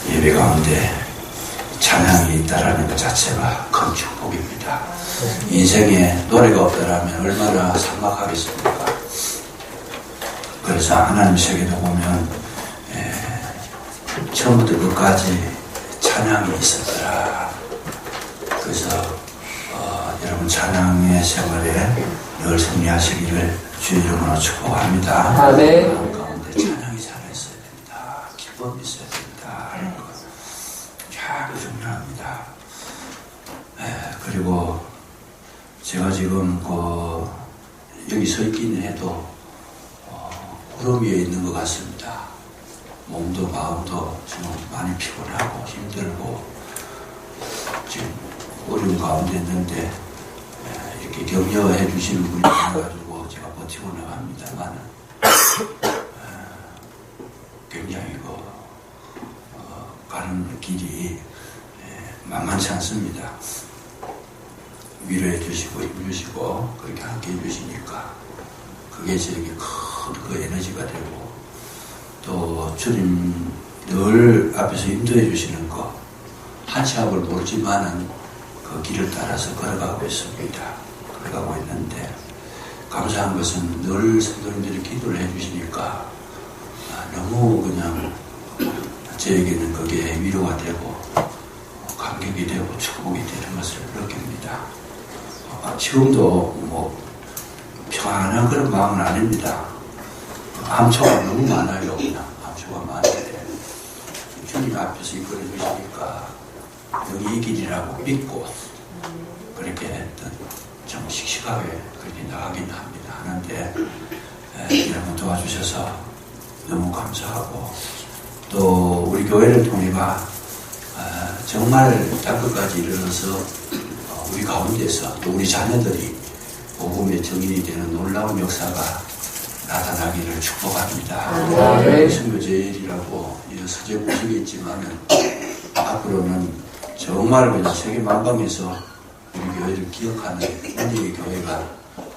예배 가운데 찬양이 있다라는 것 자체가 큰 축복입니다. 인생에 노래가 없다라면 얼마나 삭막하겠습니까? 그래서 하나님 세계도 보면 처음부터 끝까지 찬양이 있었더라. 그래서 여러분 찬양의 생활에 늘 승리하시기를 주의 이름으로 축복합니다. 아멘. 마음 가운데 찬양이 살아있어야 됩니다. 기쁨이 있어야 됩니다. 하는 것 참 중요합니다. 그리고 제가 지금 여기 서 있기는 해도 구름 위에 있는 것 같습니다. 몸도 마음도 지금 많이 피곤하고 힘들고 지금 어려운 가운데 있는데 이렇게 격려해 주시는 분이 많아가지고 제가 버티고 나갑니다만 굉장히 가는 길이 만만치 않습니다. 위로해 주시고 힘 주시고 그렇게 함께 해 주시니까 그게 저에게 큰 에너지가 되고 또 주님 늘 앞에서 인도해 주시는 거 한치앞을 모르지만은 그 길을 따라서 걸어가고 있습니다. 걸어가고 있는데 감사한 것은 늘 성도님들이 기도를 해 주시니까 너무 그냥 저에게는 그게 위로가 되고 감격이 되고 축복이 되는 것을 느낍니다. 지금도 평안한 그런 마음은 아닙니다. 암초가 너무 많아요. 그냥 암초가 많은데 주님 앞에서 이끌어 주시니까 여기 이 길이라고 믿고 그렇게 좀 씩씩하게 그렇게 나가긴 합니다. 하는데 여러분 도와주셔서 너무 감사하고 또 우리 교회를 통해가 정말 땅끝까지 이르러서 우리 가운데서 또 우리 자녀들이 복음의 증인이 되는 놀라운 역사가 나타나기를 축복합니다. 선교제일이라고 서재 구석에 있지만은 앞으로는 정말 그냥 세계 만방에서 우리 교회를 기억하는 은혜의 교회가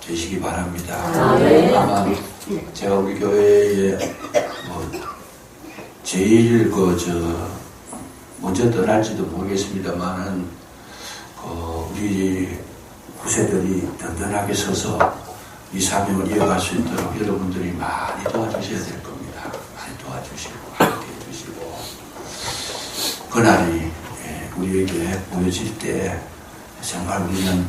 되시기 바랍니다. 아마 제가 우리 교회에 제일 먼저 떠날지도 모르겠습니다만은 우리 후세들이 든든하게 서서 이 사명을 이어갈 수 있도록 여러분들이 많이 도와주셔야 될 겁니다. 많이 도와주시고 함께 해주시고 그날이 우리에게 보여질 때 정말 우리는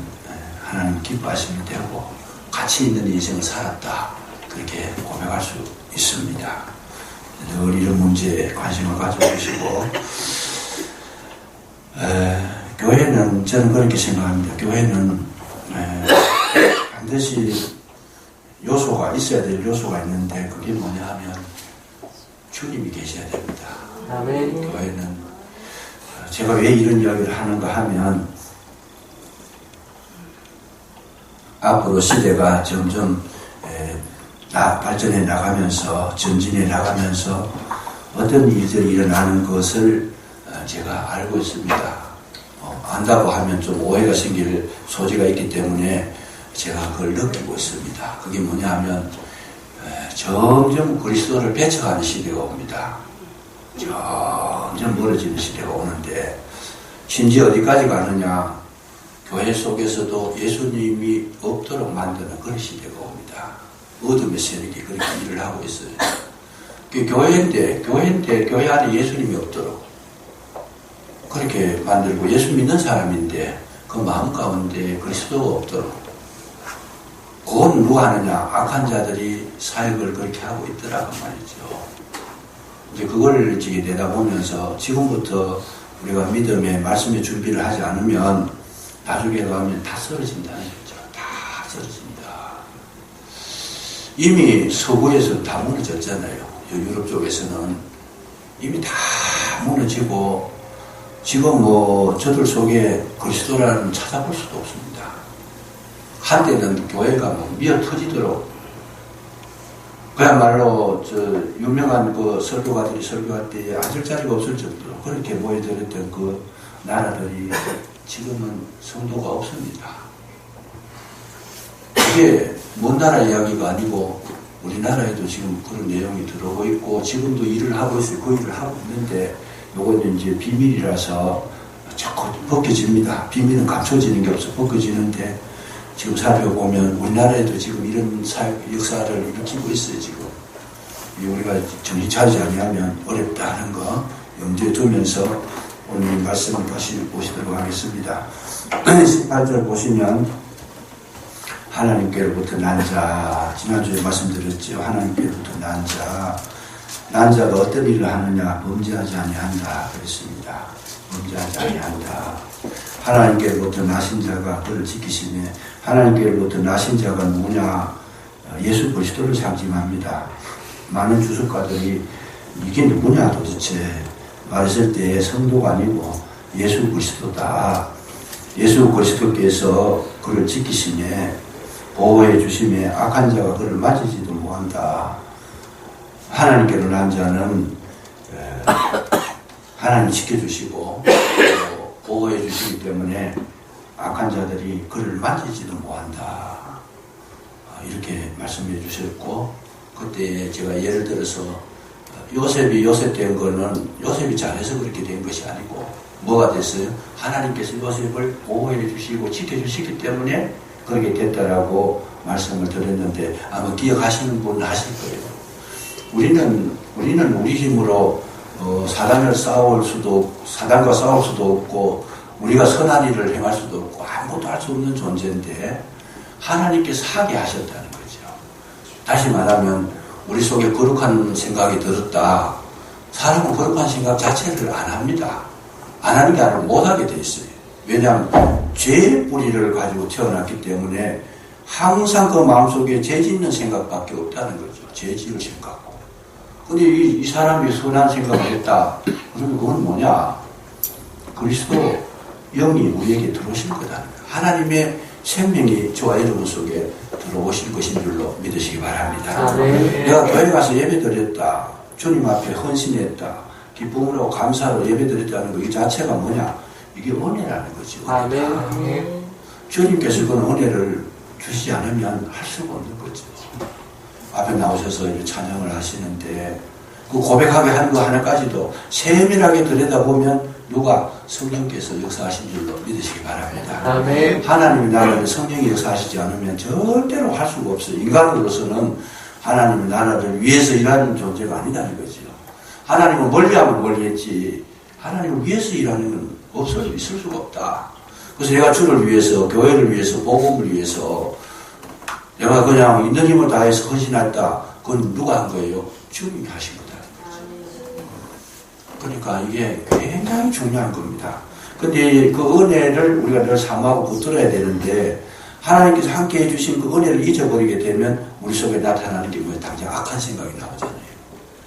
하나님 기뻐하시면 되고 가치 있는 인생을 살았다 그렇게 고백할 수 있습니다. 늘 이런 문제에 관심을 가져주시고 교회는 저는 그렇게 생각합니다. 교회는 반드시 요소가 있어야 될 요소가 있는데 그게 뭐냐 하면 주님이 계셔야 됩니다. 아멘. 교회는 제가 왜 이런 이야기를 하는가 하면 앞으로 시대가 점점 발전해 나가면서 전진해 나가면서 어떤 일들이 일어나는 것을 제가 알고 있습니다. 안다고 하면 좀 오해가 생길 소지가 있기 때문에 제가 그걸 느끼고 있습니다. 그게 뭐냐 하면 점점 그리스도를 배척하는 시대가 옵니다. 점점 멀어지는 시대가 오는데 심지어 어디까지 가느냐 교회 속에서도 예수님이 없도록 만드는 그런 시대가 옵니다. 어둠의 세력이 그렇게 일을 하고 있어요. 교회인데 교회 안에 예수님이 없도록 그렇게 만들고 예수 믿는 사람인데 그 마음 가운데 그리스도가 없도록 그건 누가 하느냐 악한 자들이 사역을 그렇게 하고 있더라고 말이죠. 근데 그걸 지금 내다보면서 지금부터 우리가 믿음의 말씀의 준비를 하지 않으면 나중에 가면 다 쓰러진다는 거죠. 다 쓰러집니다. 이미 서구에서 다 무너졌잖아요. 유럽 쪽에서는 이미 다 무너지고 지금 저들 속에 그리스도라는 찾아볼 수도 없습니다. 한때는 교회가 미어 터지도록 그야말로 유명한 설교가들이 설교할 때 앉을 자리가 없을 정도로 그렇게 모여들었던 그 나라들이 지금은 성도가 없습니다. 이게 먼 나라 이야기가 아니고 우리나라에도 지금 그런 내용이 들어오고 있고 지금도 일을 하고 있어요. 그 일을 하고 있는데 요건 이제 비밀이라서 자꾸 벗겨집니다. 비밀은 감춰지는 게 없어 벗겨지는데 지금 살펴보면 우리나라에도 지금 이런 역사를 일으키고 있어요. 지금 우리가 정신 차리지 아니하면 어렵다는 거 염두에 두면서 오늘 말씀을 다시 보시도록 하겠습니다. 18절 보시면 하나님께로부터 난 자, 지난주에 말씀드렸죠. 하나님께로부터 난 자, 난 자가 어떤 일을 하느냐, 범죄하지 아니한다 그랬습니다. 범죄하지 아니한다. 하나님께로부터 나신 자가 그를 지키시며 하나님께로부터 나신 자가 누구냐, 예수 그리스도를 상징합니다. 많은 주석가들이 이게 누구냐 도대체 말했을 때 성도가 아니고 예수 그리스도다. 예수 그리스도께서 그를 지키시며 보호해 주시며 악한 자가 그를 맞이지도 못한다. 하나님께로 난 자는 하나님 지켜주시고 보호해 주시기 때문에 악한 자들이 그를 만지지도 못한다. 이렇게 말씀해 주셨고 그때 제가 예를 들어서 요셉이 요셉 된 거는 요셉이 잘해서 그렇게 된 것이 아니고 뭐가 됐어요? 하나님께서 요셉을 보호해 주시고 지켜주시기 때문에 그렇게 됐다라고 말씀을 드렸는데 아마 기억하시는 분은 하실 거예요. 우리는 우리 힘으로 사단과 싸울 수도 없고 우리가 선한 일을 행할 수도 없고 아무것도 할 수 없는 존재인데 하나님께서 하게 하셨다는 거죠. 다시 말하면 우리 속에 거룩한 생각이 들었다. 사람은 거룩한 생각 자체를 안 합니다. 안 하는 게 아니라 못하게 돼 있어요. 왜냐하면 죄의 뿌리를 가지고 태어났기 때문에 항상 그 마음속에 죄 짓는 생각밖에 없다는 거죠. 죄 지을 생각고. 근데 이 사람이 선한 생각을 했다. 그러면 그건 뭐냐? 그리스도 영이 우리에게 들어오실 거다는 거예요. 하나님의 생명이 저와 여러분 속에 들어오실 것인 줄로 믿으시기 바랍니다. 내가 교회 가서 예배 드렸다. 주님 앞에 헌신했다. 기쁨으로 감사로 예배 드렸다는 거 이 자체가 뭐냐? 이게 은혜라는 거지. 아멘. 주님께서 그런 은혜를 주시지 않으면 할 수가 없는 거죠. 앞에 나오셔서 찬양을 하시는데 그 고백하게 하는 거 하나까지도 세밀하게 들여다보면 누가 성령께서 역사하신 줄로 믿으시기 바랍니다. 아멘. 하나님의 나라를 성령이 역사하시지 않으면 절대로 할 수가 없어요. 인간으로서는 하나님의 나라를 위해서 일하는 존재가 아니다는 거죠. 하나님은 멀리하면 멀리했지 하나님을 위해서 일하는 건 있을 수가 없다. 그래서 내가 주를 위해서, 교회를 위해서, 복음을 위해서 내가 그냥 있는 힘을 다해서 헌신했다. 그건 누가 한 거예요? 주님이 하신 거다. 그러니까 이게 굉장히 중요한 겁니다. 근데 그 은혜를 우리가 늘 사모하고 붙들어야 되는데 하나님께서 함께 해주신 그 은혜를 잊어버리게 되면 우리 속에 나타나는 게 뭐예요? 당장 악한 생각이 나오잖아요.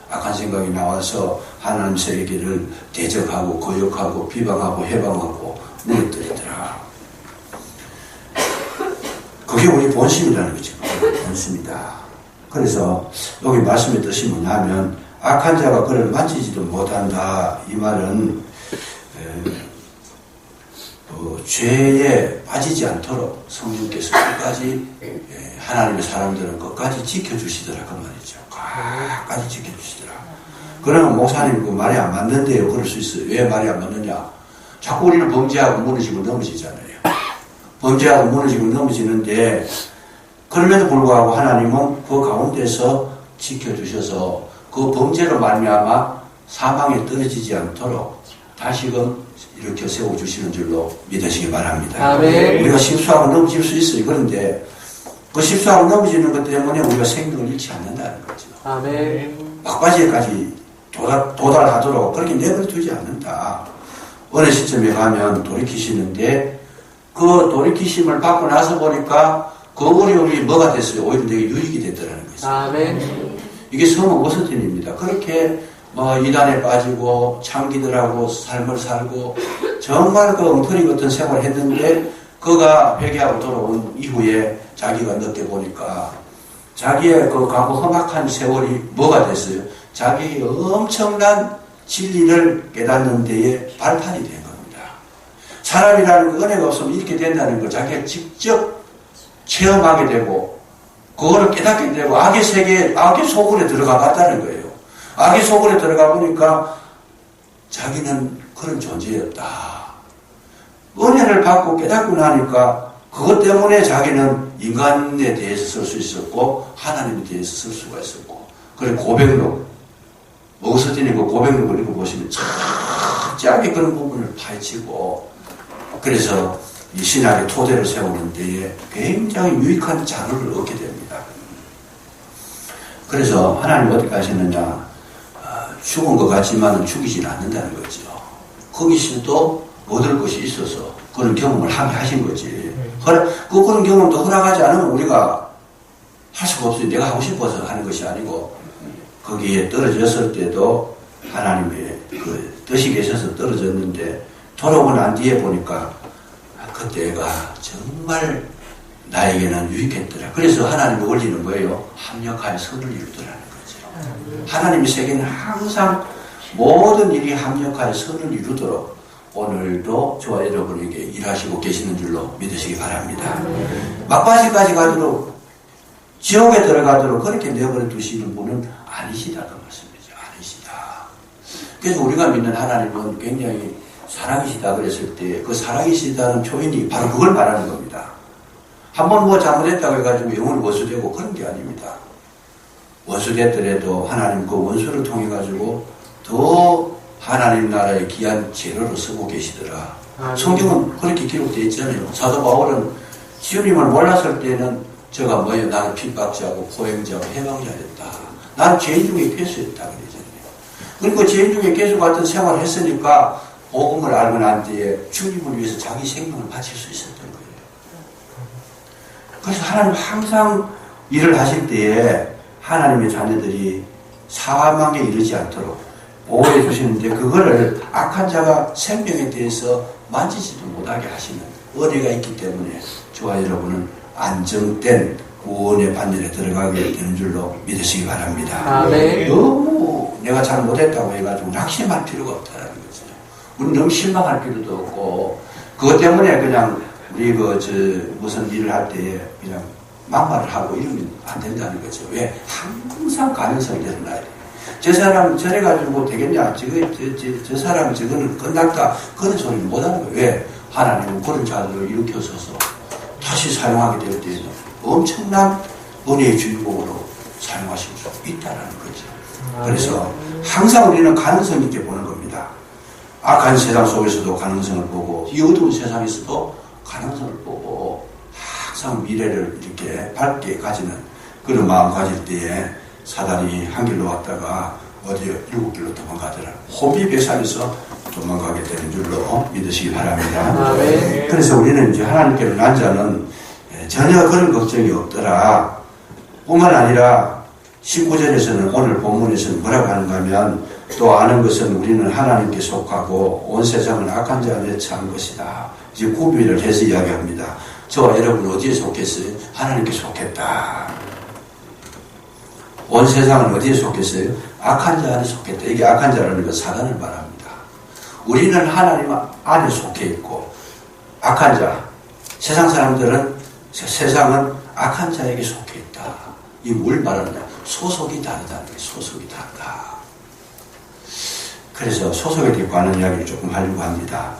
악한 생각이 나와서 하나님 세계를 대적하고 거역하고 비방하고 해방하고 무너뜨리더라. 그게 우리 본심이라는 거죠. 본심이다. 그래서 여기 말씀의 뜻이 뭐냐면 악한 자가 그를 만지지도 못한다. 이 말은 죄에 빠지지 않도록 성령께서 끝까지 하나님의 사람들은 끝까지 지켜주시더라 그 말이죠. 끝까지 지켜주시더라. 그러면 목사님 그 말이 안 맞는데요. 그럴 수 있어요. 왜 말이 안 맞느냐? 자꾸 우리는 범죄하고 무너지고 넘어지잖아요. 범죄하고 무너지고 넘어지는데 그럼에도 불구하고 하나님은 그 가운데서 지켜주셔서 그 범죄로 말미암아 사망에 떨어지지 않도록 다시금 이렇게 세워주시는 줄로 믿으시기 바랍니다. 아멘. 우리가 실수하고 넘어질 수 있어요. 그런데 그 실수하고 넘어지는 것 때문에 우리가 생명을 잃지 않는다는 거죠. 아멘. 막바지에까지 도달하도록 그렇게 내버려두지 않는다. 어느 시점에 가면 돌이키시는데 그 돌이키심을 받고 나서 보니까 그 어려움이 뭐가 됐어요? 오히려 되게 유익이 됐더라는 거죠. 아멘. 이게 성은 워스틴입니다. 그렇게 이단에 빠지고 창기들하고 삶을 살고 정말 그 엉터리 같은 생활을 했는데 그가 회개하고 돌아온 이후에 자기가 느껴보니까 자기의 그 과거 험악한 세월이 뭐가 됐어요? 자기의 엄청난 진리를 깨닫는 데에 발판이 된 겁니다. 사람이라는 그 은혜가 없으면 이렇게 된다는 걸 자기가 직접 체험하게 되고 그거를 깨닫게 되고 악의 세계, 악의 속으로 들어가 봤다는 거예요. 악의 속으로 들어가 보니까 자기는 그런 존재였다. 은혜를 받고 깨닫고 나니까 그것 때문에 자기는 인간에 대해서 쓸 수 있었고 하나님에 대해서 쓸 수가 있었고, 그래 고백록 어거스틴이 그 고백록을 읽어보시면 철저하게 그런 부분을 파헤치고, 그래서 이 신학의 토대를 세우는 데에 굉장히 유익한 자료를 얻게 됩니다. 그래서 하나님 어디까지 하시느냐, 죽은 것 같지만 죽이진 않는다는 거죠. 거기서도 얻을 것이 있어서 그런 경험을 하게 하신 거지. 그런 경험도 허락하지 않으면 우리가 할 수가 없어요. 내가 하고 싶어서 하는 것이 아니고, 거기에 떨어졌을 때도 하나님의 그 뜻이 계셔서 떨어졌는데 돌아오고 난 뒤에 보니까 그때가 정말 나에게는 유익했더라. 그래서 하나님이 올리는 거예요. 합력하여 선을 이루더라는 거죠. 하나님의 세계는 항상 모든 일이 합력하여 선을 이루도록 오늘도 저와 여러분에게 일하시고 계시는 줄로 믿으시기 바랍니다. 막바지까지 가도록 지옥에 들어가도록 그렇게 내버려 두시는 분은 아니시다는 말씀이죠. 아니시다. 그래서 우리가 믿는 하나님은 굉장히 사랑이시다 그랬을 때 그 사랑이시다는 표현이 바로 그걸 말하는 겁니다. 한번 뭐 잘못했다고 해가지고 영원히 원수되고 그런 게 아닙니다. 원수됐더라도 하나님 그 원수를 통해 가지고 더 하나님 나라의 귀한 재료로 쓰고 계시더라. 성경은 그렇게 기록되어 있잖아요. 사도 바울은 주님을 몰랐을 때는 저가 뭐예요? 나는 핍박자고 포행자고 해방자였다. 난 죄인 중에 괴수였다 그러잖아요. 그리고 죄인 중에 괴수 같은 생활을 했으니까 복음을 알고 난 뒤에 주님을 위해서 자기 생명을 바칠 수 있었던 거예요. 그래서 하나님 항상 일을 하실 때에 하나님의 자녀들이 사망에 이르지 않도록 보호해 주시는데, 그거를 악한 자가 생명에 대해서 만지지도 못하게 하시는 은혜가 있기 때문에 저와 여러분은 안정된 구원의 반열에 들어가게 되는 줄로 믿으시기 바랍니다. 너무 내가 잘 못했다고 해가지고 낙심할 필요가 없다는 거죠. 우리 너무 실망할 필요도 없고, 그것 때문에 그냥 우리 무슨 일을 할 때 그냥 막말을 하고 이러면 안 된다는 거죠. 왜? 항상 가능성이 일어나야 돼요. 저 사람 저래가지고 되겠냐? 저 사람 저거는 끝났다. 그런 소리는 못하는 거예요. 왜? 하나님은 그런 자들을 일으켜서서 다시 사용하게 될 때에는 엄청난 은혜의 주인공으로 사용하실 수 있다는 거죠. 그래서 항상 우리는 가능성 있게 보는 겁니다. 악한 세상 속에서도 가능성을 보고, 이 어두운 세상에서도 가능성을 보고, 항상 미래를 이렇게 밝게 가지는 그런 마음 가질 때에 사단이 한 길로 왔다가 어디에 7길로 도망가더라. 호비백산에서 도망가게 되는 줄로 믿으시기 바랍니다. 그래서 우리는 이제 하나님께로 난 자는 전혀 그런 걱정이 없더라. 뿐만 아니라 19절에서는, 오늘 본문에서는 뭐라고 하는가 하면, 또 아는 것은 우리는 하나님께 속하고 온 세상은 악한 자 안에 처한 것이다. 이제 구별을 해서 이야기합니다. 저와 여러분 어디에 속했어요? 하나님께 속했다. 온 세상은 어디에 속했어요? 악한 자 안에 속했다. 이게 악한 자라는 건 사단을 말합니다. 우리는 하나님 안에 속해 있고, 악한 자, 세상은 악한 자에게 속해 있다. 이 뭘 말하느냐? 소속이 다르다는 거예요. 소속이 다르다. 그래서 소속에 대해 하는 이야기를 조금 하려고 합니다.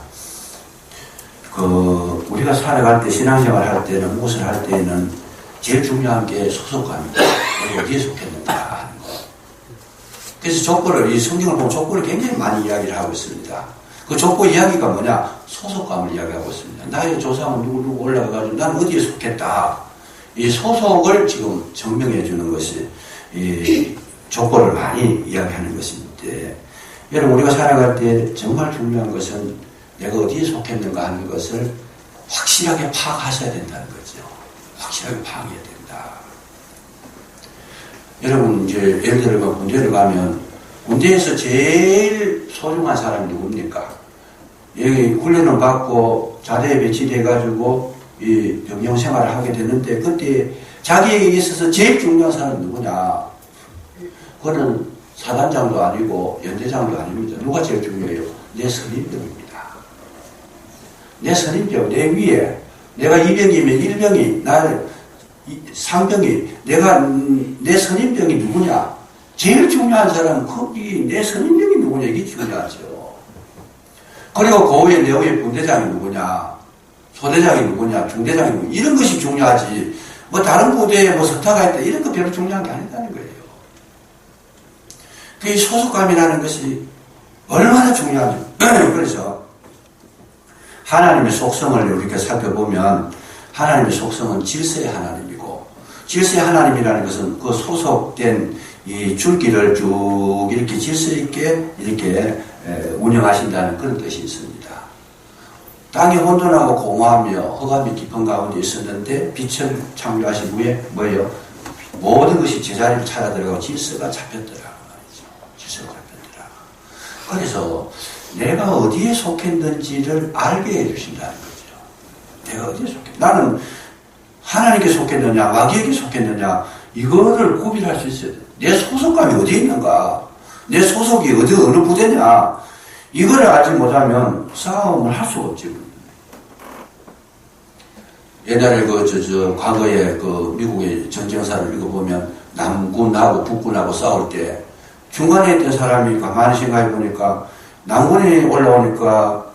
우리가 살아갈 때, 신앙생활 할 때는, 무엇을 할 때에는 제일 중요한 게 소속감입니다. 내가 어디에 속했는가 하는 거. 그래서 이 성경을 보면 족보를 굉장히 많이 이야기를 하고 있습니다. 그 족보 이야기가 뭐냐? 소속감을 이야기하고 있습니다. 나의 조상은 누구 올라가가지고 난 어디에 속했다. 이 소속을 지금 증명해 주는 것이 이 족보를 많이 이야기하는 것인데, 여러분 우리가 살아갈 때 정말 중요한 것은 내가 어디에 속했는가 하는 것을 확실하게 파악하셔야 된다는 거죠. 확실하게 파악해야 된다. 여러분 이제 예를 들어 군대를 가면 군대에서 제일 소중한 사람이 누굽니까? 여기 훈련을 받고 자대에 배치돼가지고 이 병영 생활을 하게 되는데, 그때 자기에게 있어서 제일 중요한 사람은 누구냐? 그거는 사단장도 아니고 연대장도 아닙니다. 누가 제일 중요해요? 내 선임병입니다. 내 선임병, 내 위에 내가 2병이면 1병이 상병이 내 선임병이 누구냐? 제일 중요한 사람은 거기 내 선임병이 누구냐? 이게 중요하죠. 그리고 그 위에 내 위에 분대장이 누구냐? 소대장이 누구냐? 중대장이 누구냐? 이런 것이 중요하지. 뭐 다른 부대에 뭐 석타가 있다 이런 거 별로 중요한 게 아니다는 거예요. 그 소속감이라는 것이 얼마나 중요하죠. 그래서 하나님의 속성을 우리가 살펴보면 하나님의 속성은 질서의 하나님이고 질서의 하나님이라는 것은 그 소속된 이 줄기를 쭉 이렇게 질서 있게 이렇게 운영하신다는 그런 뜻이 있습니다. 땅이 혼돈하고 공허하며 흑암이 깊은 가운데 있었는데 빛을 창조하신 후에 뭐예요? 모든 것이 제자리를 찾아 들어가고 질서가 잡혔더라 말이죠. 질서가 잡혔더라. 그래서 내가 어디에 속했는지를 알게 해주신다는 거죠. 내가 어디에 속했는지. 나는 하나님께 속했느냐 마귀에게 속했느냐 이거를 구별할 수 있어야 돼. 내 소속감이 어디에 있는가, 내 소속이 어느 부대냐 이거를 알지 못하면 싸움을 할 수가 없지. 옛날에 과거에 미국의 전쟁사를 읽어보면 남군하고 북군하고 싸울 때 중간에 있던 사람이 가만히 생각해 보니까 남군이 올라오니까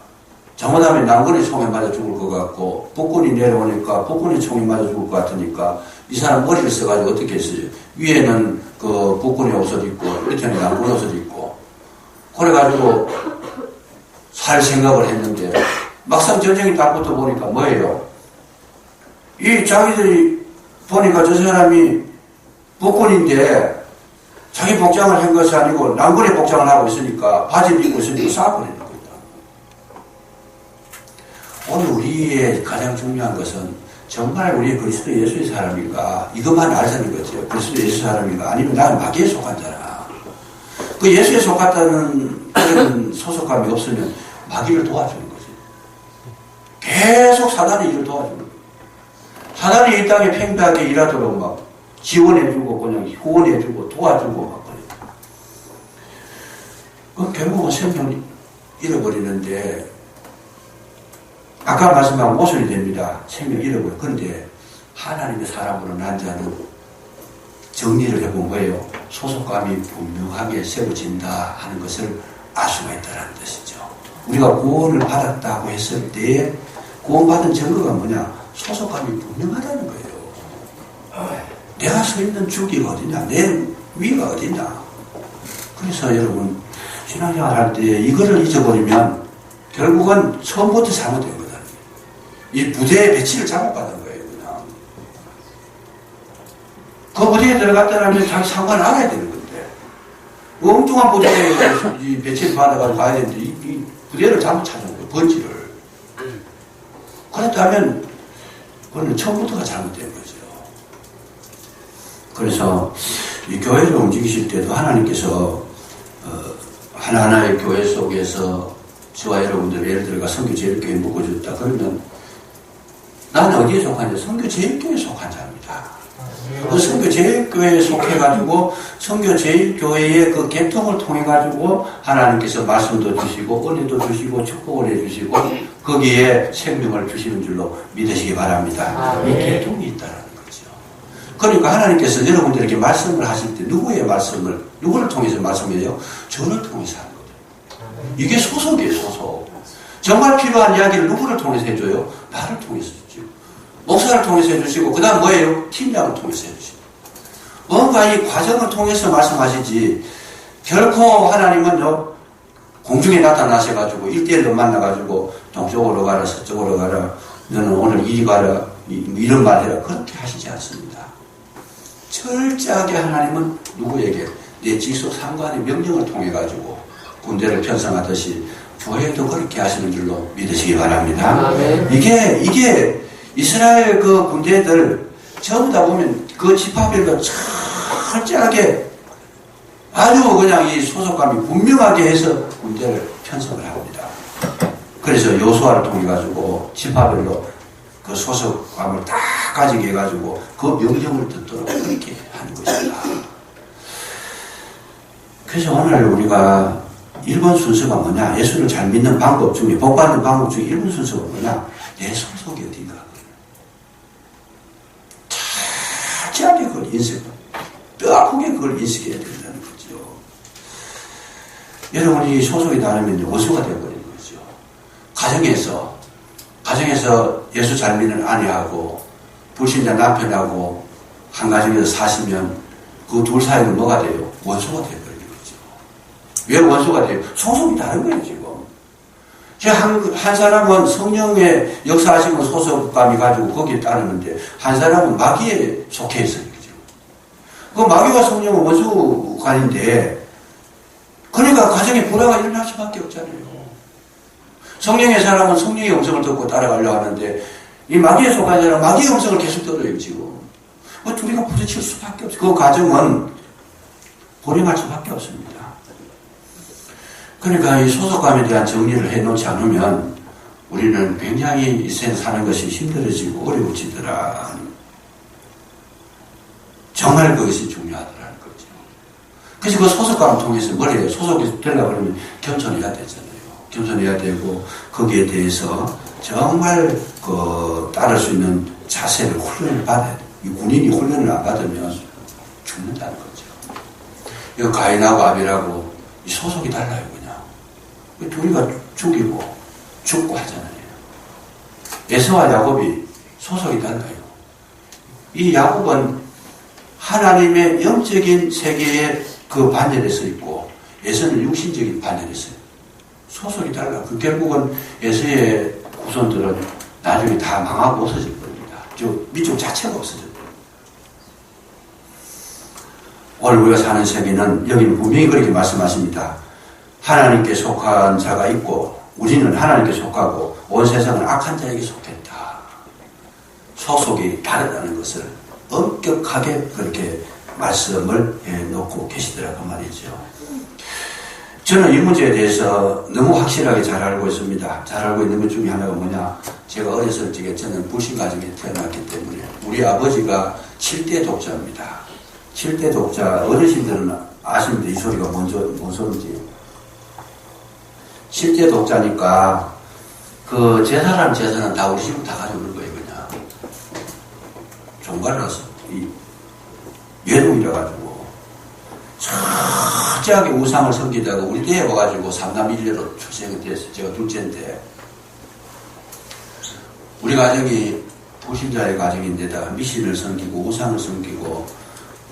잘못하면 남군이 총에 맞아 죽을 것 같고 북군이 내려오니까 북군이 총에 맞아 죽을 것 같으니까 이 사람 머리를 써가지고 어떻게 했어요? 위에는 그 북군의 옷을 입고 밑에는 남군의 옷을 입고 그래가지고 살 생각을 했는데 막상 전쟁이 딱 붙어 보니까 뭐예요? 이 자기들이 보니까 저 사람이 북군인데 자기 복장을 한 것이 아니고 남군의 복장을 하고 있으니까 바지를 입고 있으니까 쏴버리는 거다. 오늘 우리의 가장 중요한 것은 정말 우리 그리스도 예수의 사람인가 이것만 알자는 거죠. 그리스도 예수 사람인가 아니면 나는 마귀에 속한 자라. 그 예수에 속았다는 그런 소속감이 없으면 마귀를 도와주는 거지. 계속 사단의 일을 도와주는 거예요. 사단이 이 땅에 팽배하게 일하도록 막 지원해주고 그냥 후원해주고 도와주고 막 그래. 결국은 생명을 잃어버리는데 아까 말씀한 모순이 됩니다. 생명 잃어버려. 그런데 하나님의 사람으로 난 자는 정리를 해본 거예요. 소속감이 분명하게 세워진다 하는 것을 알 수가 있다는 뜻이죠. 우리가 구원을 받았다고 했을 때 구원받은 증거가 뭐냐? 소속감이 분명하다는 거예요. 내가 서 있는 주기가 어디냐? 내 위가 어디냐? 그래서 여러분 신앙생활 할 때 이거를 잊어버리면 결국은 처음부터 잘못된 거다. 이 부대의 배치를 잘못받은 거예요. 그냥. 그 부대에 들어갔다면 자기 상관을 알아야 되는 건데 엉뚱한 부대에 배치를 받아가지고 가야 되는데 이 부대를 잘못 찾은 거예요. 번지를. 그렇다면 그건 처음부터가 잘못된 거죠. 그래서 이 교회를 움직이실 때도 하나님께서 하나하나의 교회 속에서 저와 여러분들 예를 들어가 선교제일교회에 묶어줬다 그러면 나는 어디에 속한지 선교제일교회에 속한 자입니다. 그 선교제일교회에 속해가지고 선교제일교회의 그 개통을 통해가지고 하나님께서 말씀도 주시고 은혜도 주시고 축복을 해주시고 거기에 생명을 주시는 줄로 믿으시기 바랍니다. 이 개통이 있다는 거죠. 그러니까 하나님께서 여러분들에게 말씀을 하실 때 누구의 말씀을 누구를 통해서 말씀해요? 저를 통해서 하는 거죠. 이게 소속이에요. 소속. 정말 필요한 이야기를 누구를 통해서 해줘요? 나를 통해서 주죠. 목사를 통해서 해주시고 그 다음 뭐예요? 팀장을 통해서 해주시고 뭔가 이 과정을 통해서 말씀하시지 결코 하나님은요 공중에 나타나셔가지고 1대1로 만나가지고 동쪽으로 가라 서쪽으로 가라 너는 오늘 이리 가라 이런 말 해라 그렇게 하시지 않습니다. 철저하게 하나님은 누구에게 내 직속 상관의 명령을 통해 가지고 군대를 편성하듯이 교회도 그렇게 하시는 줄로 믿으시기 바랍니다. 이게 이스라엘 그 군대들 전부 다 보면 그 지파별로 철저하게 아주 그냥 이 소속감이 분명하게 해서 군대를 편성을 합니다. 그래서 여호수아를 통해 가지고 지파별로 그 소속감을 다 가지게 해가지고 그 명령을 듣도록 그렇게 하는 것입니다. 그래서 오늘 우리가 1번 순서가 뭐냐? 예수를 잘 믿는 방법 중에 복받는 방법 중에 1번 순서가 뭐냐? 내 소속이 어딘가. 확실하게 그걸 뼈아프게 그걸 인식해야 된다는 거죠. 여러분이 소속이 다르면 원수가 되어버리는 거죠. 가정에서 예수 잘 믿는 아내하고 불신자 남편하고 한 가정에서 사시면 그 둘 사이는 뭐가 돼요? 원수가 되어버리는 거죠. 왜 원수가 돼요? 소속이 다른 거예요, 지금. 한 사람은 성령의 역사하시는 소속감이 가지고 거기에 따르는데, 한 사람은 마귀에 속해 있어요. 그 마귀와 성령은 원수관인데, 그러니까 가정에 불화가 일어날 수밖에 없잖아요. 성령의 사람은 성령의 음성을 듣고 따라가려고 하는데, 이 마귀에 속한 사람은 마귀의 음성을 계속 들어요, 지금. 그 둘이가 부딪힐 수밖에 없어요. 그 가정은 불행할 수밖에 없습니다. 그러니까 이 소속감에 대한 정리를 해놓지 않으면 우리는 굉장히 이 세상 사는 것이 힘들어지고 어려워지더라. 정말 그것이 중요하더라는 거죠. 그래서 그 소속감을 통해서 뭘 해요? 소속이 되려고 하면 겸손해야 되잖아요. 겸손해야 되고 거기에 대해서 정말 따를 수 있는 자세를 훈련을 받아야 돼요. 이 군인이 훈련을 안 받으면 죽는다는 거죠. 이 가인하고 아벨하고 이 소속이 달라요, 그냥. 둘이가 죽고 하잖아요. 에서와 야곱이 소속이 달라요. 이 야곱은 하나님의 영적인 세계에 그 반열에 서 있고, 에서는 육신적인 반열에 서 있어요. 소속이 달라. 결국은 에서의 후손들은 나중에 다 망하고 없어질 겁니다. 민족 자체가 없어질 겁니다. 오늘 우리가 사는 세계는 여기는 분명히 그렇게 말씀하십니다. 하나님께 속한 자가 있고 우리는 하나님께 속하고 온 세상은 악한 자에게 속했다. 소속이 다르다는 것을 엄격하게 그렇게 말씀을 해놓고 계시더라고 말이죠. 저는 이 문제에 대해서 너무 확실하게 잘 알고 있습니다. 잘 알고 있는 것 중에 하나가 뭐냐, 제가 어렸을 적에 저는 불신 가정에 태어났기 때문에 우리 아버지가 7대 독자입니다. 7대 독자, 어르신들은 아십니다. 이 소리가 뭔 소리인지. 7대 독자니까 그 제사라는 재산은 다 우리 집으로 다 가져올 거예요. 그냥 종갈라서 이 외동이라 가지고 철저하게 우상을 섬기다가 우리 때에 와가지고 3남 1녀로 출생이 됐어요. 제가 둘째인데 우리 가정이 불신자의 가정인데다가 미신을 섬기고 우상을 섬기고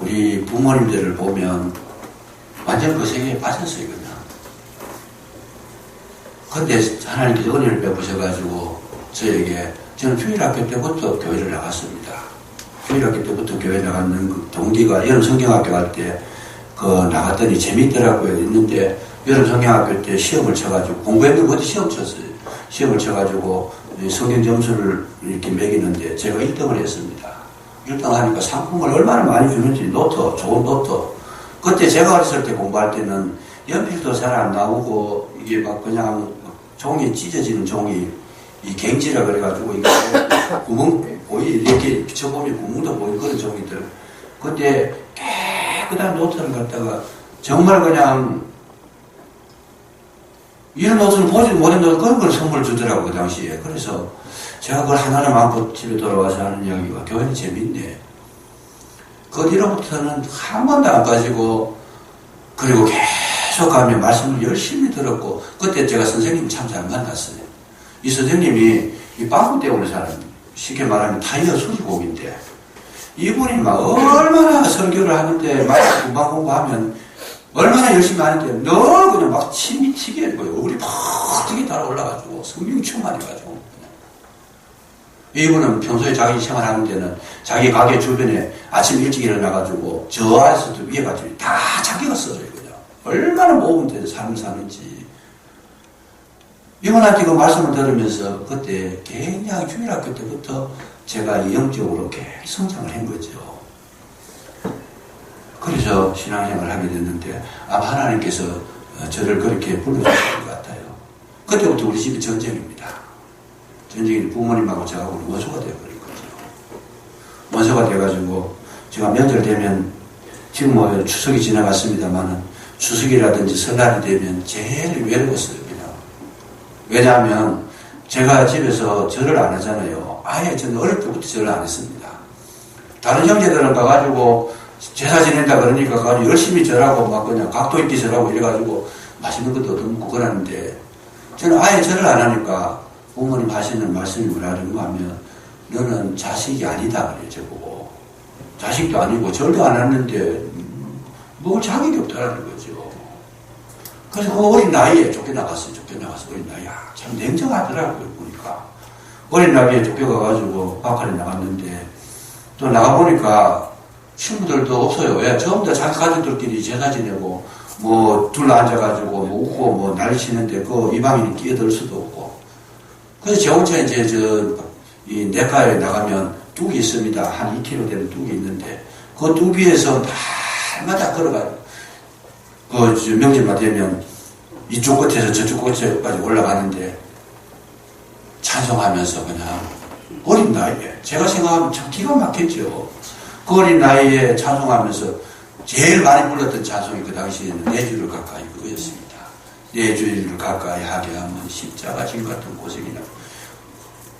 우리 부모님들을 보면 완전 그 세계에 빠졌어요. 그냥. 근데 하나님께서 은혜를 베푸셔가지고 저에게, 저는 주일학교 때부터 교회를 나갔습니다. 주일학교 때부터 교회 나갔는 그 동기가 여름 성경학교 갈 때 나갔더니 재밌더라고요. 있는데 여름 성경학교 때 시험을 쳐가지고 공부했는 것도 시험 쳤어요. 시험을 쳐가지고 성경 점수를 이렇게 매기는데 제가 1등을 했습니다. 1등 하니까 상품을 얼마나 많이 주는지 노트, 좋은 노트. 그때 제가 어렸을 때 공부할 때는 연필도 잘 안 나오고 이게 막 그냥 종이 찢어지는 종이 이 갱지라 그래가지고 이게 구멍 보이 이렇게 비춰보면 구멍도 보이는 그런 종이들. 그때 깨끗한 노트를 갖다가 정말 그냥 이런 노트는 보지 못했는데 그런 걸 선물 주더라고 그 당시에. 그래서 제가 그걸 하나를 안고 집에 돌아와서 하는 이야기가 교회는 재밌네. 그 뒤로부터는 한 번도 안 빠지고 그리고 계속 가면 말씀을 열심히 들었고 그때 제가 선생님 참 잘 만났어요. 이 선생님이 이 빵꾸 때우는 사람, 쉽게 말하면 타이어 수리곡인데 이분이 막 얼마나 설교를 하는데 말씀 금방 공부하면 얼마나 열심히 하는데 늘 그냥 막 침이 튀게 하는 거예요. 얼굴이 퍽 달아올라가지고 성령 충만해가지고 이분은 평소에 자기 생활하는 데는 자기 가게 주변에 아침 일찍 일어나가지고 저 아래서도 위에 가지고 다 자기가 써요. 그냥 얼마나 모범된 삶을 사는지. 이분한테 그 말씀을 들으면서 그때 굉장히 주일학교 때부터 제가 영적으로 계속 성장을 한 거죠. 그래서 신앙생활을 하게 됐는데 아마 하나님께서 저를 그렇게 불러주신 것 같아요. 그때부터 우리 집이 전쟁입니다. 전쟁이 부모님하고 저하고 원수가 되어버린 거죠. 원수가 돼가지고 제가 명절 되면 지금 뭐 추석이 지나갔습니다만은 추석이라든지 설날이 되면 제일 외로웠어요. 그냥. 왜냐하면 제가 집에서 절을 안 하잖아요. 아예 저는 어릴 때부터 절을 안 했습니다. 다른 형제들은 가가지고 제사 지낸다 그러니까 가지고 열심히 절하고 막 그냥 각도 있게 절하고 이래가지고 맛있는 것도 얻어먹고 그러는데 저는 아예 절을 안 하니까 부모님 하시는 말씀이 뭐라고 하면 너는 자식이 아니다 그래요. 저보고 자식도 아니고 절도 안 했는데 먹을 자격이 없다는 거죠. 그래서 그 어린 나이에 쫓겨나갔어요. 어린 나이에 참 냉정하더라고요. 보니까 어린 나이에 쫓겨가가지고 박할에 나갔는데 또 나가보니까 친구들도 없어요. 왜? 전부 다 자기 가족들끼리 제사 지내고 뭐 둘러앉아가지고 뭐 웃고 뭐 난리 치는데 그 이방인이 끼어들 수도 없고. 그래서 제 혼자 이제 이 내과에 나가면 뚝이 있습니다. 한 2km 되는 뚝이 있는데 그 뚝 위에서 날마다 걸어가요. 그 명절만 되면 이쪽 끝에서 저쪽 끝에까지 올라가는데 찬송하면서 그냥 어린 나이에 제가 생각하면 참 기가 막혔죠. 그 어린 나이에 찬송하면서 제일 많이 불렀던 찬송이 그 당시에는 내 주를 가까이 그거였습니다. 내 주를 가까이 하게 하면 십자가 진 같은 고생이나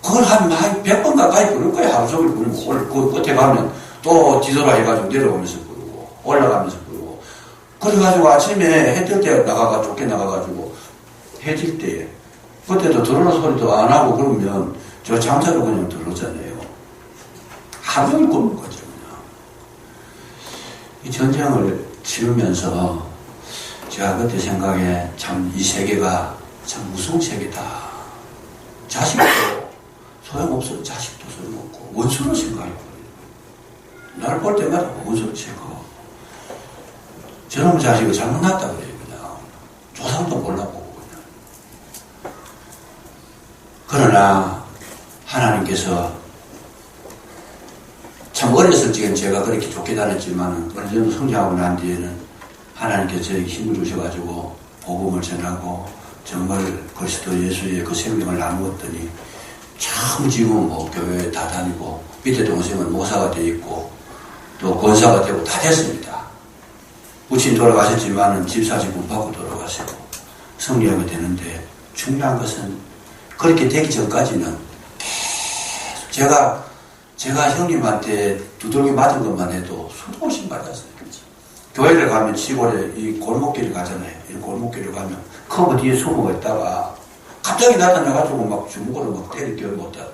그걸 한 100번 가까이 부를 거예요. 하루 종일 부르고 그 끝에 가면 또 뒤돌아 해가지고 내려오면서 부르고 올라가면서 부르고 그래가지고 아침에 해 뜰 때 쫓겨나가가지고 해 질 때에 그때도 들어오는 소리도 안 하고 그러면 저 잠자로 그냥 들어오잖아요. 하루 종일 굶는 거죠. 그냥. 이 전쟁을 치르면서 제가 그때 생각에 참 이 세계가 참 무서운 세계다. 자식도 소용없어. 자식도 소용없고 원수로 생각해버려요. 나를 볼 때마다 원수로 생각하고 저놈의 자식을 잘못났다 그래요. 그냥 조상도 몰라보고 그냥. 그러나 하나님께서 참 어렸을 적엔 제가 그렇게 좋게 다녔지만 어느 정도 성장하고 난 뒤에는 하나님께서 저에게 힘을 주셔가지고 복음을 전하고 정말 그리스도 예수의 그 생명을 나누었더니 참 지금 뭐 교회에 다 다니고 밑에 동생은 목사가 되어 있고 또 권사가 되고 다 됐습니다. 부친 돌아가셨지만은 집사직 군받고 돌아가시고 성리하게 되는데 중요한 것은 그렇게 되기 전까지는 계속 제가 형님한테 두들겨 맞은 것만 해도 수도 없이 맞았어요. 교회를 가면 시골에 이 골목길을 가잖아요. 이 골목길을 가면 커브 뒤에 숨어 있다가 갑자기 나타나가지고 막 주먹으로 막 때리겨 못 하더라.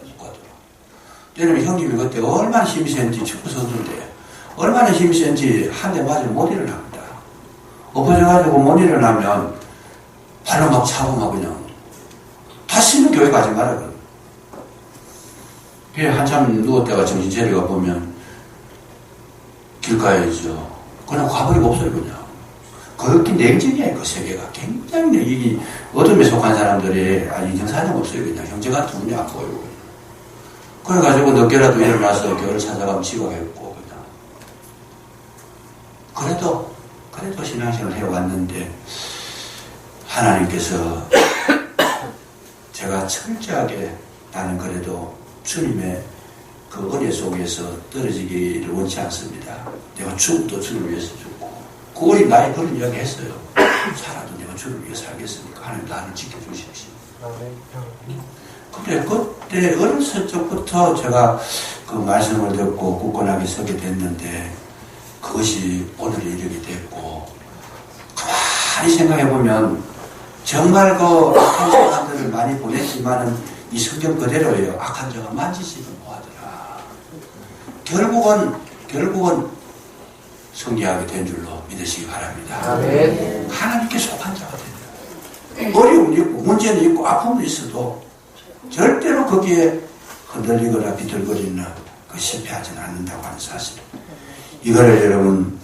때리면 형님이 그때 얼마나 힘이 센지 축구 선수인데 얼마나 힘이 센지 한 대 맞으면 못 일어납니다. 엎어져가지고 못 일어나면 발로 막 차고 막 그냥 다시는 교회 가지 말아요. 그래 한참 누웠다가 정신 차리가 보면 길가에 있죠. 그냥 가버리고 없어요. 그냥 그렇게 냉정해요. 그 세계가 굉장히 이 어둠에 속한 사람들이 인정사정 없어요. 그냥 형제 같은 분이 안 보이고 그래가지고 늦게라도 일어나서 교회를 찾아가면 지각했고 그냥 그래도 신앙생활을 해왔는데 하나님께서 제가 철저하게 나는 그래도 주님의 그 은혜 속에서 떨어지기를 원치 않습니다. 내가 죽음도 주를 위해서 죽고 그 어린 나이 그런 이야기 했어요. 살아도 내가 주를 위해 살겠으니까 하나님 나를 지켜주십시오. 그래 그때 어렸을 적부터 제가 그 말씀을 듣고 굳건하게 서게 됐는데 그것이 오늘 이르게 됐고 가만히 생각해보면 정말 그 악한 사람들을 많이 보냈지만은 이 성경 그대로예요. 악한 자가 만지지도 못하더라. 결국은 승리하게 된 줄로 믿으시기 바랍니다. 아멘. 하나님께 속한 자가 된다. 어려움이 있고 문제는 있고 아픔이 있어도 절대로 거기에 흔들리거나 비틀거리나 그 실패하지는 않는다고 하는 사실. 이거를 여러분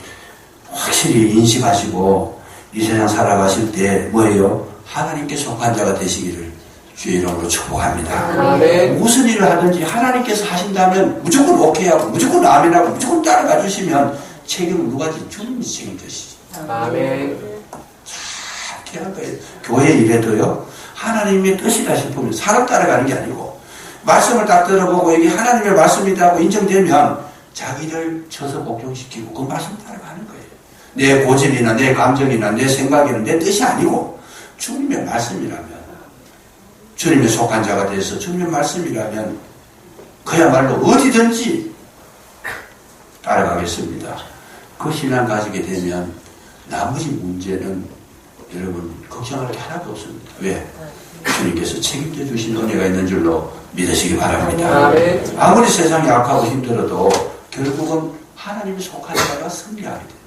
확실히 인식하시고 이 세상 살아가실 때 뭐예요? 하나님께 속한 자가 되시기를 주의 이름으로 축복합니다. 아멘. 무슨 일을 하든지 하나님께서 하신다면 무조건 오케이하고 무조건 아멘하고 무조건 따라가 주시면 책임은 누가 지? 주님이 책임지시지. 아멘. 잘 하는 거예요. 교회 일에도요. 하나님의 뜻이다 싶으면 사람 따라가는 게 아니고 말씀을 딱 들어보고 이게 하나님의 말씀이라고 인정되면 자기를 쳐서 복종시키고 그 말씀 따라가는 거예요. 내 고집이나 내 감정이나 내 생각이나 내 뜻이 아니고 주님의 말씀이라면 주님의 속한 자가 돼서 주님의 말씀이라면 그야말로 어디든지 따라가겠습니다. 그 신앙 가지게 되면 나머지 문제는 여러분 걱정할 게 하나도 없습니다. 왜? 주님께서 책임져 주신 은혜가 있는 줄로 믿으시기 바랍니다. 아무리 세상이 악하고 힘들어도 결국은 하나님이 속한 자가 승리하게 됩니다.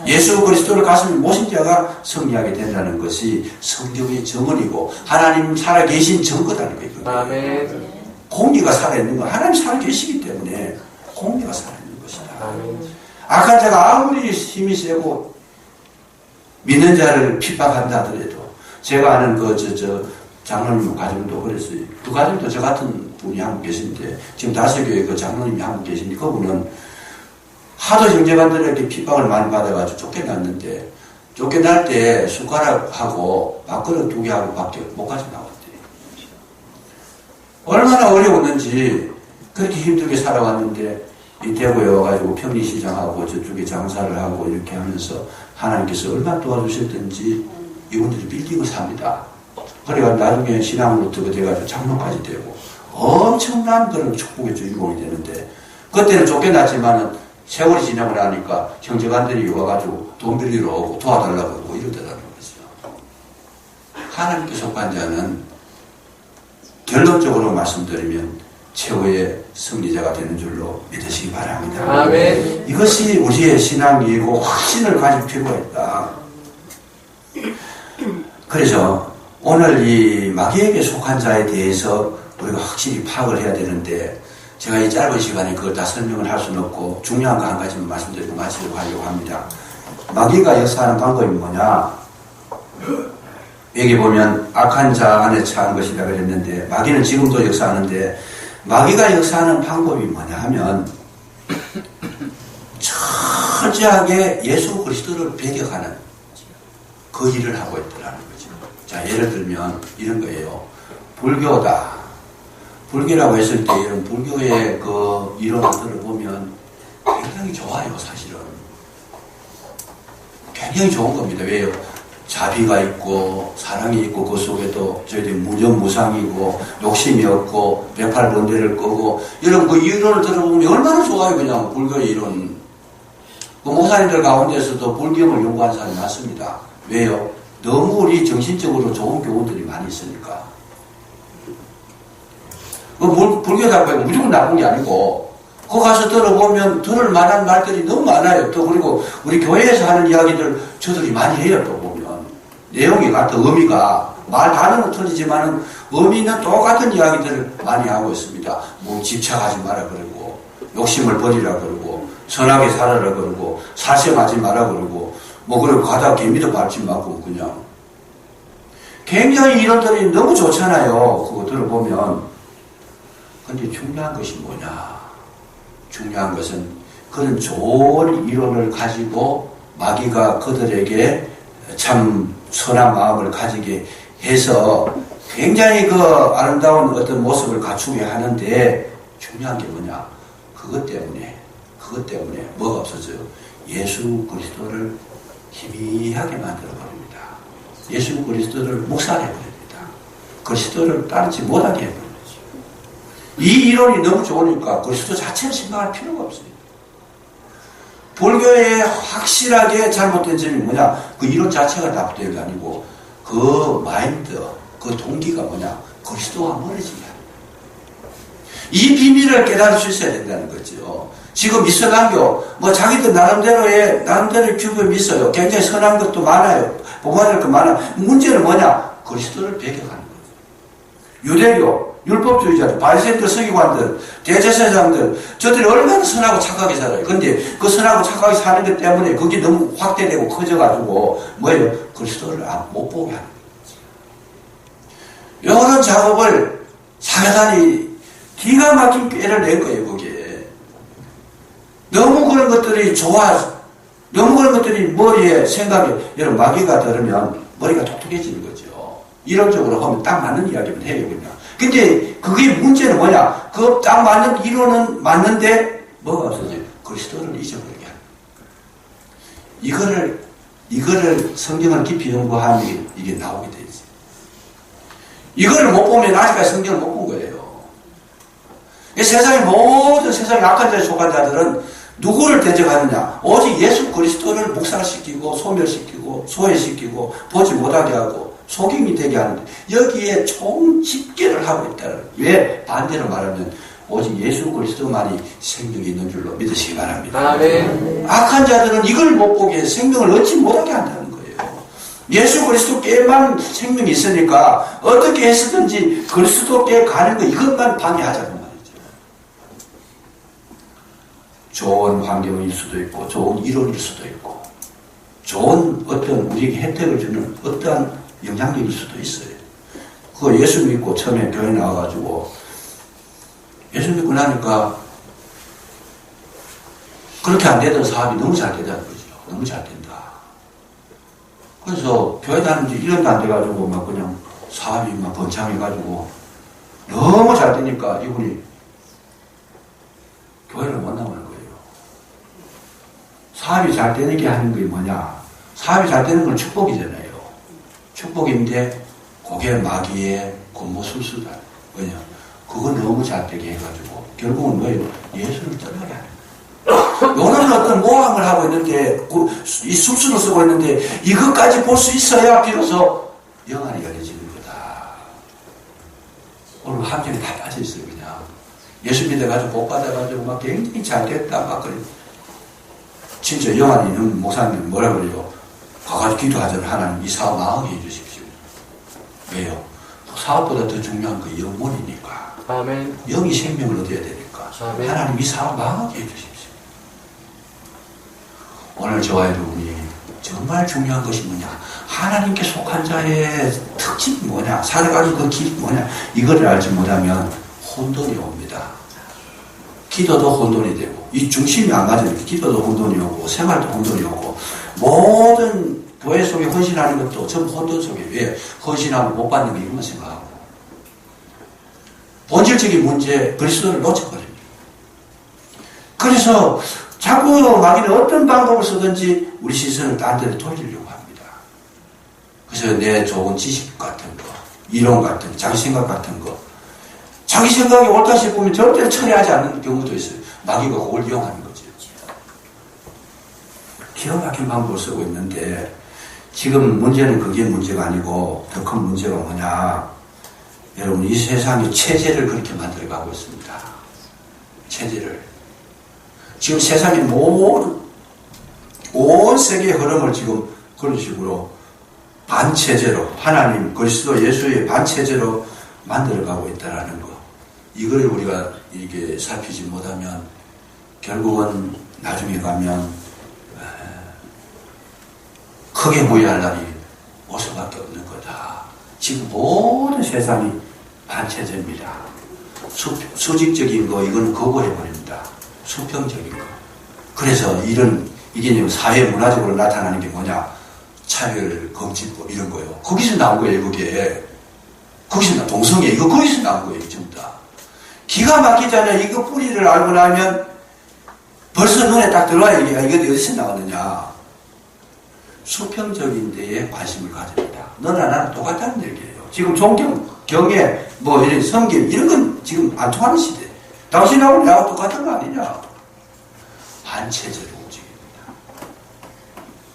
예수 그리스도를 가슴에 모신 자가 승리하게 된다는 것이 성경의 정언이고 하나님 살아계신 증거다는 거예요. 공리가 살아있는 건 하나님 살아계시기 때문에 공리가 살아있는 것이다. 악한 자가 아무리 힘이 세고 믿는 자를 핍박한다 하더라도 제가 아는 장로님 가정도 그랬어요. 그 가정도 저 같은 분이 한 분 계신데 지금 다섯교회 그 장로님이 한 분 계신데 그분은 하도 형제반들에게 핍박을 많이 받아가지고 쫓겨났는데 쫓겨날 때 숟가락하고 밥그릇 2개 하고 밖에 못 가져 나왔대요. 얼마나 어려웠는지 그렇게 힘들게 살아왔는데 이 대구에 와가지고 평리시장하고 저쪽에 장사를 하고 이렇게 하면서 하나님께서 얼마나 도와주셨든지 이분들이 빌딩을 삽니다. 그래가 나중에 신앙으로 돼가지고 장로까지 되고 엄청난 그런 축복의 주인공이 되는데 그때는 쫓겨났지만은 세월이 지나고 나니까 형제간들이 와가지고 돈 빌리러 오고 도와달라고 하고 이러더라는 거죠. 하나님께 속한 자는 결론적으로 말씀드리면 최고의 승리자가 되는 줄로 믿으시기 바랍니다. 아멘. 이것이 우리의 신앙이고 확신을 가질 필요가 있다. 그래서 오늘 이 마귀에게 속한 자에 대해서 우리가 확실히 파악을 해야 되는데 제가 이 짧은 시간에 그걸 다 설명을 할 수는 없고 중요한 거 한 가지만 말씀드리고 마치려고 하려고 합니다. 마귀가 역사하는 방법이 뭐냐? 여기 보면 악한 자 안에 처한 것이다 그랬는데 마귀는 지금도 역사하는데 마귀가 역사하는 방법이 뭐냐 하면 철저하게 예수 그리스도를 배격하는 그 일을 하고 있더라는 거죠. 자, 예를 들면 이런 거예요. 불교다. 불교라고 했을 때 이런 불교의 그 이론을 들어보면 굉장히 좋아요, 사실은. 굉장히 좋은 겁니다. 왜요? 자비가 있고 사랑이 있고 그 속에도 저희들이 무념무상이고 욕심이 없고 108번대를 끄고 이런 그 이론을 들어보면 얼마나 좋아요. 그냥 불교의 이론. 그 목사님들 가운데서도 불경을 연구하는 사람이 많습니다. 왜요? 너무 우리 정신적으로 좋은 교훈들이 많이 있으니까. 불교다 보면 무조건 나쁜 게 아니고 거기 가서 들어보면 들을 만한 말들이 너무 많아요. 또 그리고 우리 교회에서 하는 이야기들 저들이 많이 해요. 또 보면 내용이 같아. 의미가 말 단어는 틀리지만은 의미는 똑같은 이야기들을 많이 하고 있습니다. 뭐 집착하지 마라 그러고 욕심을 버리라 그러고 선하게 살아라 그러고 살생하지 마라 그러고 뭐 그리고 가다가 개미도 밟지 말고 그냥 굉장히 이런들이 너무 좋잖아요. 그거 들어보면. 근데 중요한 것이 뭐냐? 중요한 것은 그런 좋은 이론을 가지고 마귀가 그들에게 참 선한 마음을 가지게 해서 굉장히 그 아름다운 어떤 모습을 갖추게 하는데 중요한 게 뭐냐? 그것 때문에 뭐가 없어져요? 예수 그리스도를 희미하게 만들어버립니다. 예수 그리스도를 묵살해버립니다. 그리스도를 따르지 못하게 해버립니다. 이 이론이 너무 좋으니까 그리스도 자체를 생각할 필요가 없어요. 불교의 확실하게 잘못된 점이 뭐냐? 그 이론 자체가 나쁜 게 아니고 그 마인드, 그 동기가 뭐냐? 그리스도와 멀어지게 합니다. 이 비밀을 깨달을 수 있어야 된다는 거죠. 지금 이슬람교 뭐 자기들 나름대로의 규범을 믿어요. 굉장히 선한 것도 많아요. 복받을 것 많아. 문제는 뭐냐? 그리스도를 배격하는 거죠. 유대교 율법주의자들, 바리새인들, 서기관들, 대제사장들, 저들이 얼마나 선하고 착하게 살아요. 근데 그 선하고 착하게 사는 것 때문에 그게 너무 확대되고 커져가지고 뭐예요? 그리스도를 못 보게 하는 거죠. 이런 작업을 사회단이 기가 막힌 꾀를 낼 거예요. 거기에 너무 그런 것들이 너무 그런 것들이 머리에 생각에 여러분 마귀가 들으면 머리가 독특해지는 거죠. 이론적으로 하면 딱 맞는 이야기만 해요. 그냥. 근데 그게 문제는 뭐냐? 그 딱 맞는 이론은 맞는데 뭐가 없어져요? 그리스도를 잊어버리게 하는 이거를 성경을 깊이 연구하면 이게 나오게 되지. 이거를 못 보면 아직까지 성경을 못 본 거예요. 세상의 모든 세상의 악한 자에 속한 자들은 누구를 대적하느냐? 오직 예수 그리스도를 묵살시키고 소멸시키고 소외시키고 보지 못하게 하고 속임이 되게 하는데 여기에 총 집계를 하고 있다는. 왜? 반대로 말하면 오직 예수 그리스도만이 생명이 있는 줄로 믿으시기 바랍니다. 아멘. 악한 자들은 이걸 못 보게 생명을 얻지 못하게 한다는 거예요. 예수 그리스도께만 생명이 있으니까 어떻게 해서든지 그리스도께 가는 거 이것만 방해하자는 말이죠. 좋은 환경일 수도 있고 좋은 이론일 수도 있고 좋은 어떤 우리에게 혜택을 주는 어떠한 영향력일 수도 있어요. 그거 예수 믿고 처음에 교회 나와가지고 예수 믿고 나니까 그렇게 안 되던 사업이 너무 잘 되다는 거죠. 너무 잘 된다. 그래서 교회 다닌 지 1년도 안 돼가지고 막 그냥 사업이 막 번창해가지고 너무 잘 되니까 이분이 교회를 못 나오는 거예요. 사업이 잘 되는 게 하는 게 뭐냐? 사업이 잘 되는 건 축복이잖아요. 축복인데 그게 마귀의 곤모술수다. 왜냐? 그거 너무 잘 되게 해가지고 결국은 뭐예요? 예수를 떠나게 하는 거예요. 요는 어떤 모함을 하고 있는데 이 술수를 쓰고 있는데 이것까지 볼 수 있어야 비로소 영안이 열려지는 거다. 오늘 함정이 다 빠져 있어요. 그냥 예수 믿어가지고 복 받아가지고 막 굉장히 잘 됐다 막 그래. 진짜 영안이 있는 목사님 뭐라 그래요? 가가지고 기도하잖아요. 하나님 이 사업 망하게 해주십시오. 왜요? 사업보다 더 중요한 거 영혼이니까. 아멘. 영이 생명을 얻어야 되니까. 아멘. 하나님 이 사업 망하게 해주십시오. 오늘 저와 여러분이 정말 중요한 것이 뭐냐? 하나님께 속한 자의 특징이 뭐냐? 살아가는 그 길이 뭐냐? 이거를 알지 못하면 혼돈이 옵니다. 기도도 혼돈이 되고 이 중심이 안 맞으니까 기도도 혼돈이 오고 생활도 혼돈이 오고 모든 교회 속에 헌신하는 것도 전부 혼돈 속에. 왜? 헌신하고 못 받는 게 이것만 생각하고 본질적인 문제 그리스도를 놓쳐버립니다. 그래서 자꾸 마귀는 어떤 방법을 쓰든지 우리 시선을 딴 데로 돌리려고 합니다. 그래서 내 좋은 지식 같은 거, 이론 같은 거, 자기 생각 같은 거, 자기 생각이 옳다 싶으면 절대로 처리하지 않는 경우도 있어요. 마귀가 그걸 이용하는 거죠. 기가 막힌 방법을 쓰고 있는데 지금 문제는 그게 문제가 아니고 더 큰 문제가 뭐냐? 여러분 이 세상이 체제를 그렇게 만들어가고 있습니다. 체제를. 지금 세상의 온 세계의 흐름을 지금 그런 식으로 반체제로 하나님 그리스도 예수의 반체제로 만들어가고 있다는 거. 이걸 우리가 이렇게 살피지 못하면 결국은 나중에 가면 크게 후회할 날이 올 수밖에 없는 거다. 지금 모든 세상이 반체제입니다. 수직적인 거 이건 거부해버립니다. 수평적인 거. 그래서 이게 사회 문화적으로 나타나는 게 뭐냐? 차별 금지법 이런 거예요. 거기서 나온 거예요. 그게 거기서 나온 동성애 이거 거기서 나온 거예요. 전부 다. 기가 막히잖아요. 이거 뿌리를 알고 나면 벌써 눈에 딱 들어와요. 이게 어디서 나왔느냐? 수평적인 데에 관심을 가집니다. 너나 나는 똑같다는 얘기예요. 지금 존경, 경애, 뭐 이런 성김 이런 건 지금 안 통하는 시대. 당신하고 나하고 똑같은 거 아니냐? 반체제로 움직입니다.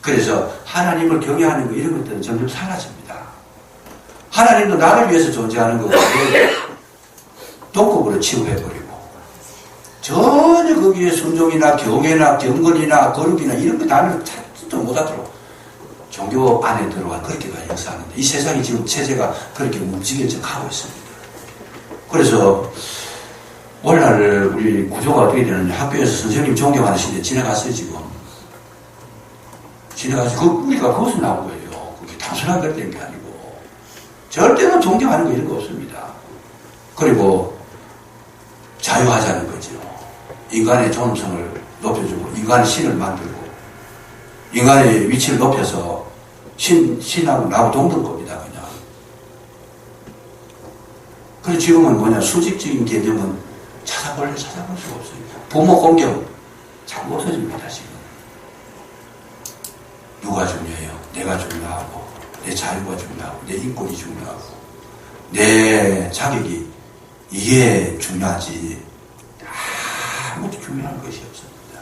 그래서 하나님을 경외하는 거 이런 것들은 점점 사라집니다. 하나님도 나를 위해서 존재하는 거고 독급으로 치부해버리고 전혀 거기에 순종이나 경애나 경건이나 거룩이나 이런 거 나를 찾지도 못하도록 종교 안에 들어가 그렇게가 역사하는데 이 세상이 지금 체제가 그렇게 움직여져 가고 있습니다. 그래서 오늘날 우리 구조가 어떻게 되느냐? 학교에서 선생님 존경하는 시대 지나갔어요. 지금 지나가서 우리가 거기서 나온 거예요. 그게 단순한 것 된 게 아니고 절대로 존경하는 거 이런 거 없습니다. 그리고 자유하자는 거죠. 인간의 존엄성을 높여주고 인간의 신을 만들고 인간의 위치를 높여서 신하고 나하고 동등 겁니다. 그냥. 그래서 지금은 뭐냐? 수직적인 개념은 찾아볼 수가 없어요. 부모 공경 자꾸 없어집니다. 지금. 누가 중요해요? 내가 중요하고 내 자유가 중요하고 내 인권이 중요하고 내 자격이 이게 중요하지 아무도 중요한 것이 없습니다.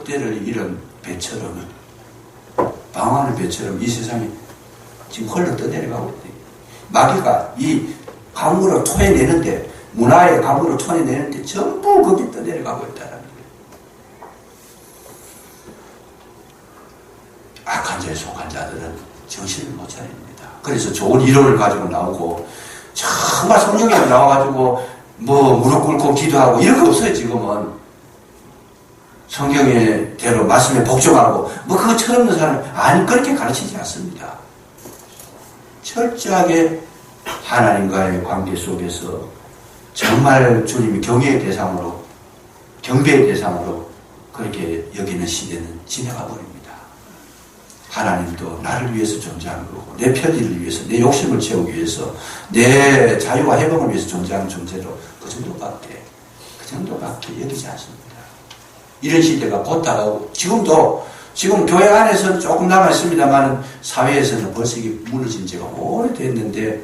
턱대를 잃은 배처럼, 방황하는 배처럼 이 세상이 지금 헐러 떠내려가고 있대. 마귀가 이 강물을 토해내는데, 문화의 강물을 토해내는데 전부 거기 떠내려가고 있다는 거예요. 악한 자에 속한 자들은 정신을 못 차립니다. 그래서 좋은 이론을 가지고 나오고, 정말 성경에 나와가지고 뭐 무릎 꿇고 기도하고 이런 거 없어요. 지금은 성경의 대로 말씀에 복종하고 뭐 그거 철없는 사람 아니, 그렇게 가르치지 않습니다. 철저하게 하나님과의 관계 속에서 정말 주님이 경외의 대상으로, 경배의 대상으로 그렇게 여기는 시대는 지나가 버립니다. 하나님도 나를 위해서 존재하는 거고, 내 편의를 위해서, 내 욕심을 채우기 위해서, 내 자유와 회복을 위해서 존재하는 존재로 그 정도밖에 여기지 않습니다. 이런 시대가 곧 다가오고, 지금 교회 안에서는 조금 남아있습니다만 사회에서는 벌써 이게 무너진 지가 오래됐는데,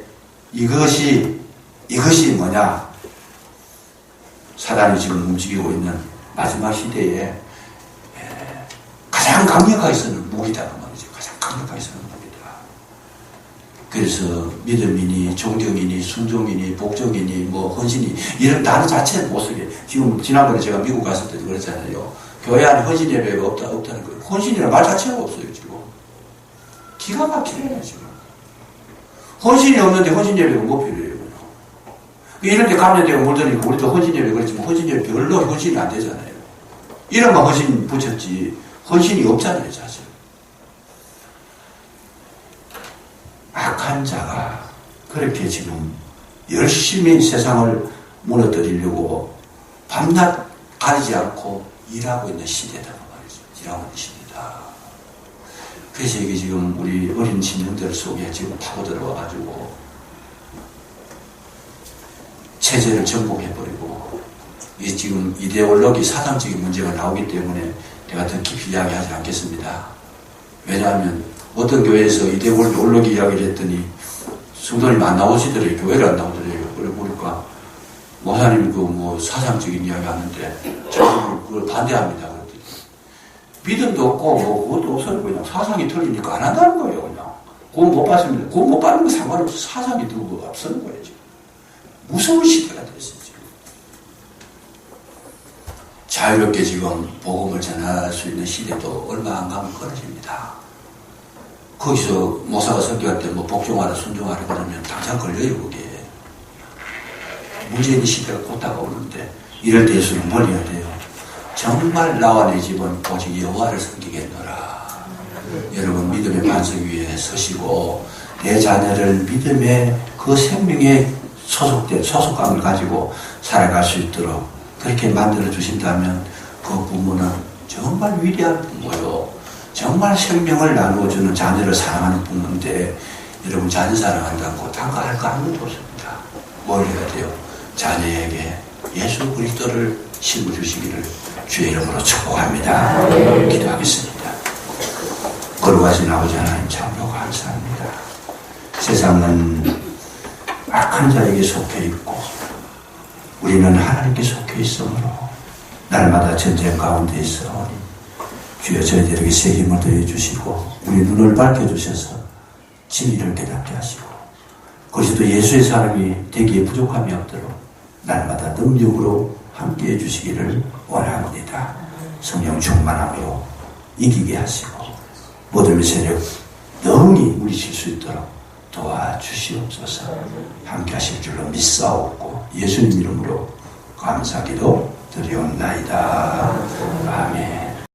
이것이 뭐냐? 사단이 지금 움직이고 있는 마지막 시대에 가장 강력하게 쓰는 무기다. 가장 강력하게 쓰는 무기다. 그래서 믿음이니 존경이니 순종이니 복종이니 뭐 헌신이 이런 단어 자체는 못 쓰게. 지금 지난번에 제가 미국 갔을 때도 그랬잖아요. 교회 안에 헌신 예배가 없다는 거예요. 헌신이라는 말 자체가 없어요. 지금 기가 막히네요. 지금 헌신이 없는데 헌신 예배가 뭐 필요해요? 이런 데 감염되고 물드니까 우리도 헌신 예배 그랬지만 헌신 예배 별로 헌신이 안 되잖아요. 이런만 헌신 붙였지 헌신이 없잖아요. 사실 악한 자가 그렇게 지금 열심히 세상을 무너뜨리려고 밤낮 가리지 않고 일하고 있는 시대다 말이죠. 일하고 있는 시대다. 그래서 이게 지금 우리 어린 신령들 속에 지금 파고들어와가지고 체제를 정복해버리고, 이게 지금 이데올로기 사상적인 문제가 나오기 때문에 내가 더 깊이 이야기하지 않겠습니다. 왜냐하면 어떤 교회에서 이데올로기 이야기를 했더니 성도님 안 나오시더래요. 교회를 안 나오더래요. 그래 보니까 목사님 그 뭐 사상적인 이야기 하는데 저는 그걸 반대합니다. 그랬더니 믿음도 없고 뭐 그것도 없어요. 그냥 사상이 틀리니까 안 한다는 거예요. 그냥 구원 못 받습니다. 구원 못 받는 거 상관없어. 사상이 들고 앞서는 거예요. 지금 무서운 시대가 됐어요. 지금 자유롭게 지금 복음을 전할 수 있는 시대도 얼마 안 가면 끊어집니다. 거기서 모사가 설교할 때 뭐 복종하라 순종하라 그러면 당장 걸려요. 그게 문제 있는 시대가 곧 다가오는데 이럴 때일수록 멀리야 돼요. 정말 나와 내 집은 오직 여호와를 섬기겠노라. 여러분 믿음의 반석 위에 서시고 내 자녀를 믿음의 그 생명의 소속감을 가지고 살아갈 수 있도록 그렇게 만들어 주신다면 그 부모는 정말 위대한 부모요. 정말 생명을 나누어주는 자녀를 사랑하는 부모인데, 여러분 자녀 사랑한다고 단가할 거 아무것도 없습니다. 뭘 해야 돼요? 자녀에게 예수 그리스도를 심어주시기를 주의 이름으로 축복합니다. 기도하겠습니다. 거룩하신 아버지 하나님 참으로 감사합니다. 세상은 악한 자에게 속해 있고 우리는 하나님께 속해 있으므로 날마다 전쟁 가운데 있어오니 주여 저희들에게 새 힘을 더해 주시고 우리 눈을 밝혀주셔서 진리를 깨닫게 하시고 그리스도 예수의 사람이 되기에 부족함이 없도록 날마다 능력으로 함께해 주시기를 원합니다. 성령 충만함으로 이기게 하시고 모든 세력 능히 물리칠 수 있도록 도와주시옵소서. 함께 하실 줄로 믿사옵고 예수님 이름으로 감사기도 드리옵나이다. 아멘.